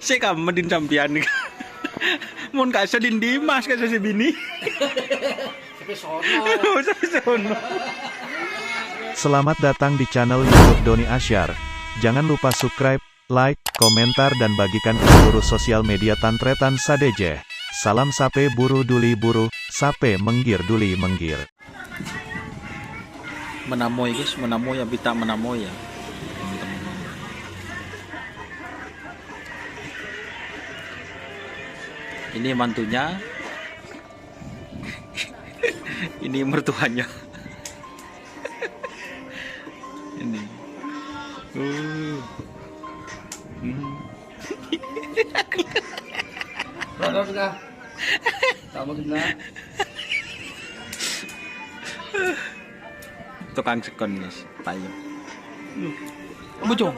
Saya kamu din sampian. Mun ka sa din Dimas ka sa si Bini. Sampai sono. Selamat datang di channel YouTube Doni Asyar. Jangan lupa subscribe, like, komentar dan bagikan ke seluruh sosial media Tantretan Sadeje. Salam sape buru duli buru, sape menggir duli menggir. Menamoy guys, menamoy ya, bita menamoy ya. Ini mantunya. Ini mertuanya. Ini. Tukang sekon guys, payo. Bocong.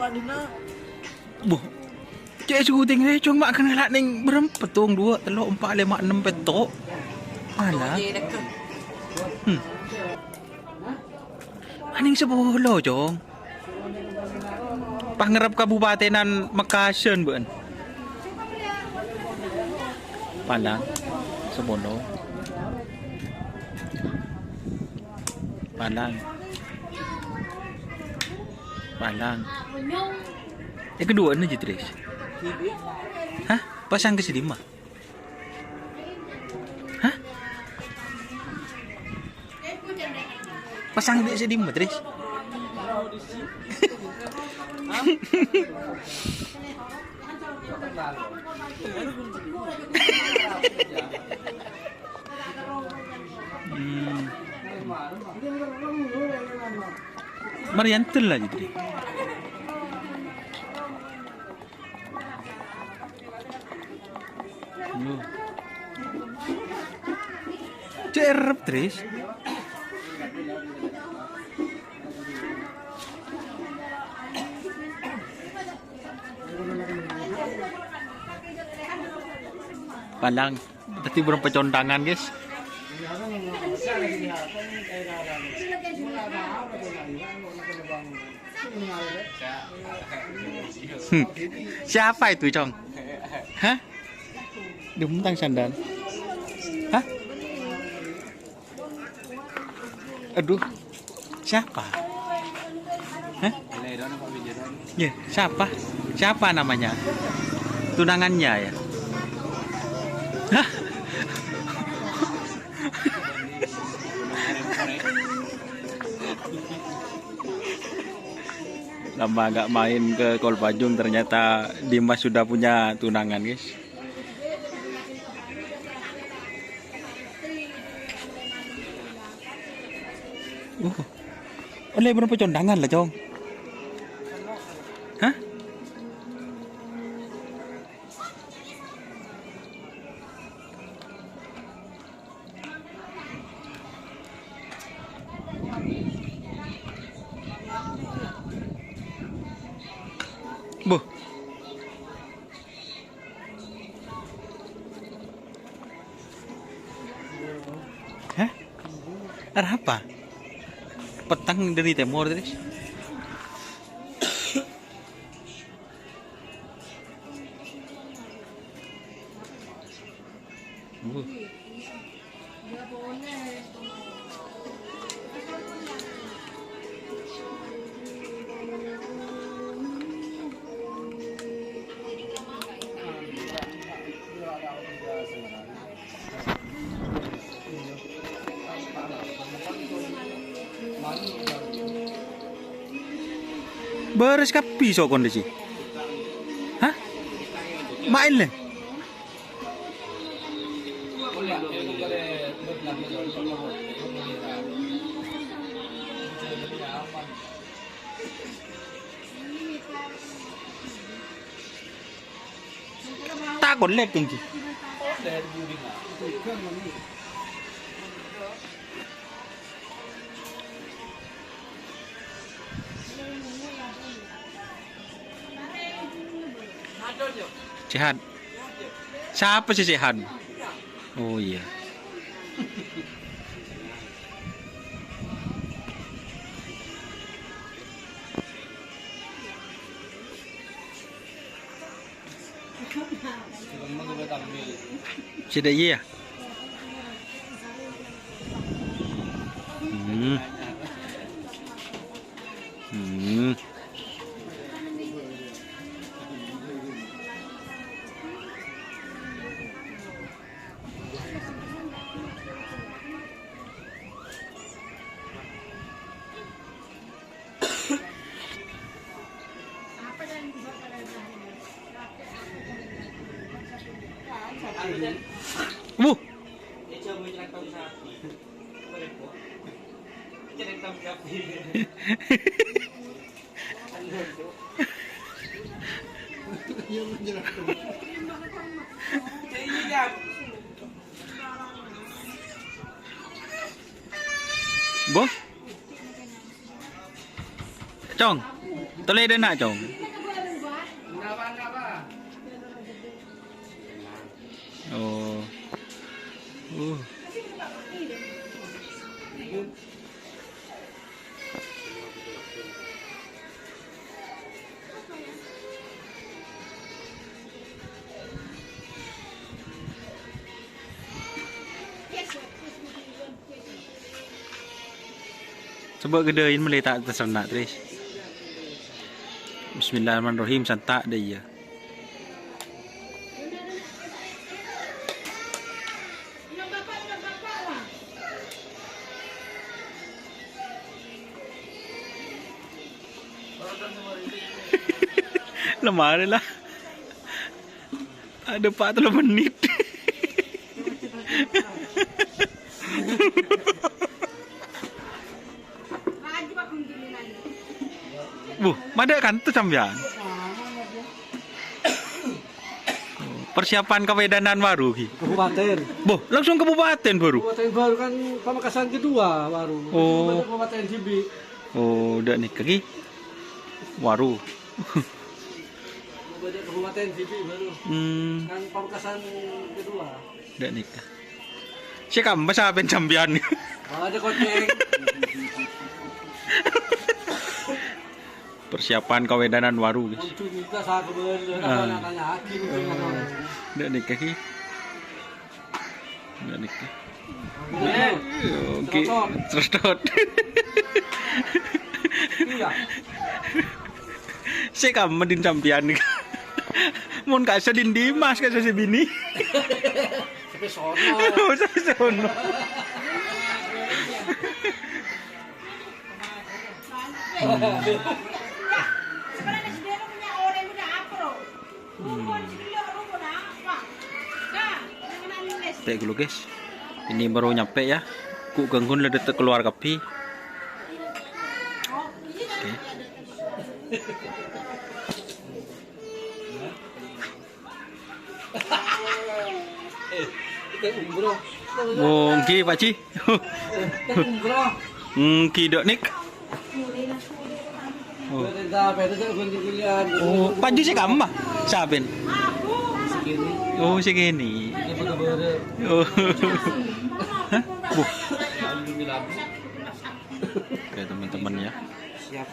Bu. Cek syuting ni cuma mak kena lak ning berempat tuang 2 3 4 5 6 petok. Mana? Aning 10 jong. Pangarap Kabupatenan Makassar beun. Pandang 10. Pandang. Pandang. Yang kedua ni je Tris. Hah? Pasang ke sini mah? Hah? Pasang di sini mah Tris? Mariantel lah jadi. Cerep Tris. Pandang, tadi berapa condangan guys? Siapa itu Cong? Hah? Dimuntang sandan? Hah? Aduh, siapa? Hah? Ya, siapa? Siapa namanya? Tunangannya ya? Hah? Lama agak main ke Kolpajung, ternyata Dimas sudah punya tunangan guys. Oleh berapa condangan lah Cong? Hah? Boh. Hah? Ada apa? Petang dari timur Tris. Beres kapi so kondisi. Hah? Main le. Takon lek tinggi. Sehat. Siapa sih sehat? Oh iya. Sudah iya. Bu. Bu. Chong. Tole đến nak chong. Oh. Coba gedein meletak tersenak terus. Bismillahirrahmanirrahim santak deh ya. Lemah lah. Ada 40 menit. Bu, mana kan tuh sampean? Persiapan kewedanan baru ki. Kabupaten. Bu, langsung kabupaten baru. Kabupaten baru kan Pamekasan kedua baru. Oh. Kabupaten Jibi. Oh, udah nih ki. Waru. Kabupaten Jibi baru. Kan Pamekasan kedua. Udah nikah. Si kamu masa apa sampean? Ada koceng. Persiapan kewedanan waru guys. Untuk juga saya kebetulan tanya hakim. Udah nikah ki. Udah nikah. Oke, terus. Iya. Si kamu medin sampean nih. Mun gak sedin Dimas kan si bini. Sampai sono. Sampai sono. Teh dulu guys. Ini baru nyampe ya. Ku ganggun udah keluar kopi. Oke. Mungki Pak Ci. Mungki dok nik. Oh, Panju sih kamu mah? Siapin? Oh, segini. Oh. Hah? Oke, teman-teman ya. Siap.